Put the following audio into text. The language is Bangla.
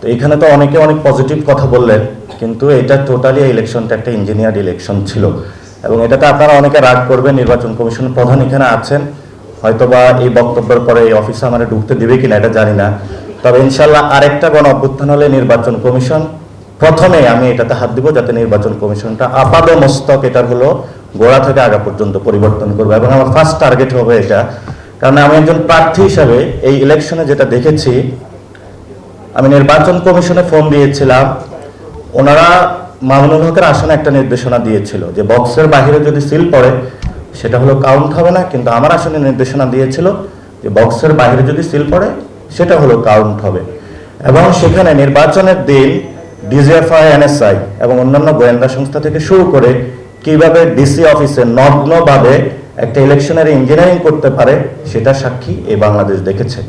তো এখানে তো অনেকে অনেক পজিটিভ কথা বললেন, কিন্তু এটা টোটালি ইলেকশনটা একটা ইঞ্জিনিয়ার ইলেকশন ছিল এবং এটাতে আপনারা অনেকে রাগ করবেন। নির্বাচন কমিশনের প্রধান এখানে আছেন, হয়তোবা এই বক্তব্যের পরে এই অফিসে আমরা ঢুকতে দিবে কিনা এটা জানি না। তবে ইনশাল্লাহ আরেকটা গণ অভ্যুত্থান হলে নির্বাচন কমিশন প্রথমে আমি এটাতে হাত দিব, যাতে নির্বাচন কমিশনটা আপাদ মস্তক এটার হলো গোড়া থেকে আগা পর্যন্ত পরিবর্তন করবে এবং আমার ফার্স্ট টার্গেট হবে এটা। কারণ আমি একজন প্রার্থী হিসাবে এই ইলেকশনে যেটা দেখেছি, আমি নির্বাচন কমিশনে ফোন দিয়েছিলাম, ওনারা মামুনুল হকের আসনে একটা নির্দেশনা দিয়েছিল যে বক্সের বাহিরে যদি সিল পড়ে সেটা হলো কাউন্ট হবে না, কিন্তু আমার আসনে নির্দেশনা দিয়েছিল যে বক্সের বাহিরে যদি সিল পড়ে সেটা হলো কাউন্ট হবে। এবং সেখানে নির্বাচনের দিন ডিজিএফআই, এনএসআই এবং অন্যান্য গোয়েন্দা সংস্থা থেকে শুরু করে কিভাবে ডিসি অফিসে নগ্নভাবে একটা ইলেকশনের ইঞ্জিনিয়ারিং করতে পারে সেটা সাক্ষী এই বাংলাদেশ দেখেছে।